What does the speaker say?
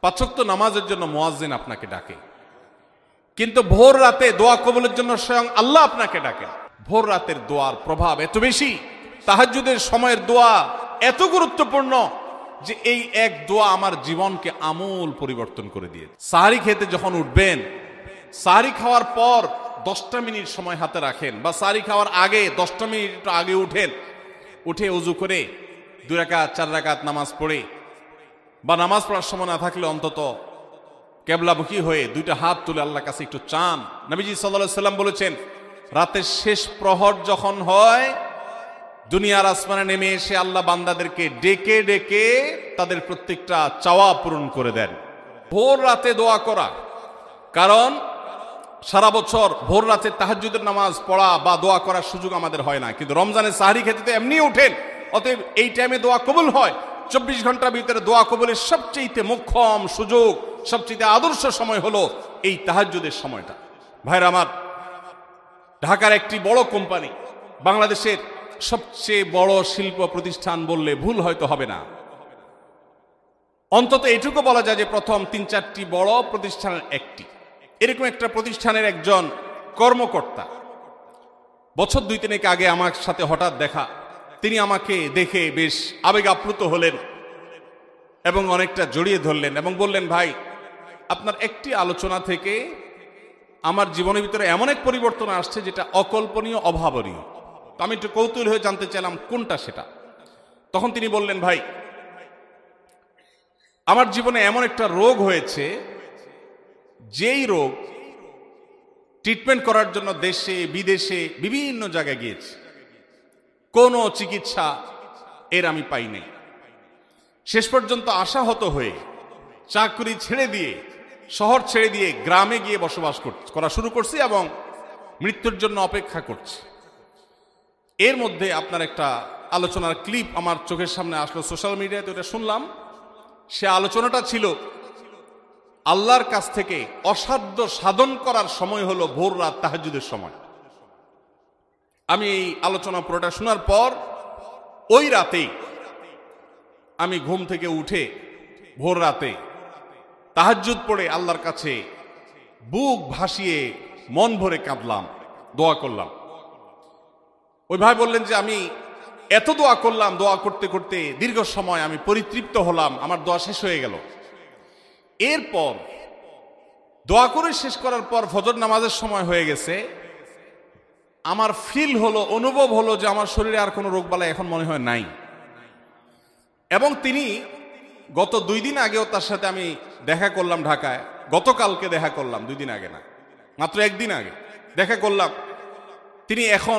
পাঁচ ওয়াক্ত নামাজের জন্য মুয়াজ্জিন আপনাকে ডাকে, কিন্তু ভোর রাতে দোয়া কবুলের জন্য স্বয়ং আল্লাহ আপনাকে ডাকেন। ভোর রাতের দোয়ার প্রভাব এত বেশি, তাহাজ্জুদের সময়ের দোয়া এত গুরুত্বপূর্ণ যে এই এক দোয়া আমার জীবনকে আমূল পরিবর্তন করে দিয়েছে। সাহারি খেতে যখন উঠবেন, সাহারি খাওয়ার পর 10টা মিনিট সময় হাতে রাখেন, বা সাহারি খাওয়ার আগে 10টা মিনিট আগে উঠে উজু করে 2 রাকাত 4 রাকাত নামাজ পড়ে, বা নামাজ পড়ার সময় না থাকলে অন্তত কেবলামুখী হয়ে 2টা হাত তুলে আল্লাহর কাছে একটু চান। নবীজি সাল্লাল্লাহু আলাইহি সাল্লাম বলেছেন, রাতের শেষ প্রহর যখন হয়, দুনিয়ার আসমানে নেমে এসে আল্লাহ বান্দাদেরকে ডেকে ডেকে তাদের প্রত্যেকটা চাওয়া পূরণ করে দেন। ভোর রাতে দোয়া করা, কারণ সারা বছর ভোর রাতে তাহাজ্জুদের নামাজ পড়া বা দোয়া করার সুযোগ আমাদের হয় না, কিন্তু রমজানের সাহরি খেতে তো এমনি উঠেন, অতএব এই টাইমে দোয়া কবুল হয়। 24 ঘন্টার ভিতরে দোয়া কবুলের সবচেয়ে মোক্ষম সুযোগ, সবচেয়ে আদর্শ সময় হলো এই তাহাজ্জুদের সময়টা। ভাইরা আমার, ঢাকার একটি বড় কোম্পানি, বাংলাদেশের সবচেয়ে বড় শিল্প প্রতিষ্ঠান বললে ভুল হয়তো হবে না, অন্তত এটুকু বলা যায় যে প্রথম 3-4টি বড় প্রতিষ্ঠানের একটি। এরকম একটা প্রতিষ্ঠানের একজন কর্মকর্তা বছর 2-3 আগে আমার সাথে হঠাৎ দেখা। তিনি আমাকে দেখে বেশ আবেগ আপ্লুত হলেন এবং অনেকটা জড়িয়ে ধরলেন এবং বললেন, ভাই, আপনার একটি আলোচনা থেকে আমার জীবনের ভিতরে এমন এক পরিবর্তন আসছে যেটা অকল্পনীয়, অভাবনীয়। তো আমি একটু কৌতূহল হয়ে জানতে চাইলাম কোনটা সেটা। তখন তিনি বললেন, ভাই, আমার জীবনে এমন একটা রোগ হয়েছে, যেই রোগ ট্রিটমেন্ট করার জন্য দেশে বিদেশে বিভিন্ন জায়গায় গিয়েছি, কোনো চিকিৎসা এর আমি পাই নাই। শেষ পর্যন্ত আশাহত হয়ে চাকরি ছেড়ে দিয়ে, শহর ছেড়ে দিয়ে গ্রামে গিয়ে বসবাস করা শুরু করছি এবং মৃত্যুর জন্য অপেক্ষা করছি। এর মধ্যে আপনার একটা আলোচনার ক্লিপ আমার চোখের সামনে আসলো সোশ্যাল মিডিয়াতে, ওটা শুনলাম। সে আলোচনাটা ছিল, আল্লাহর কাছ থেকে অসাধ্য সাধন করার সময় হলো ভোর রাত তাহাজ্জুদের সময়। আমি এই আলোচনা পুরোটা শোনার পর ওই রাতেই আমি ঘুম থেকে উঠে ভোর রাতে তাহাজ্জুদ পড়ে আল্লাহর কাছে বুক ভাসিয়ে মন ভরে কাঁদলাম, দোয়া করলাম। ওই ভাই বললেন যে আমি এত দোয়া করলাম, দোয়া করতে করতে দীর্ঘ সময় আমি পরিতৃপ্ত হলাম, আমার দোয়া শেষ হয়ে গেল। এরপর দোয়া করে শেষ করার পর ফজর নামাজের সময় হয়ে গেছে, আমার ফিল হলো, অনুভব হলো যে আমার শরীরে আর কোনো রোগবালাই এখন মনে হয় নাই। এবং তিনি গত 2 দিন আগেও তার সাথে আমি দেখা করলাম ঢাকায়, গতকালকে দেখা করলাম, 2 দিন আগে না, মাত্র 1 দিন আগে দেখা করলাম। তিনি এখন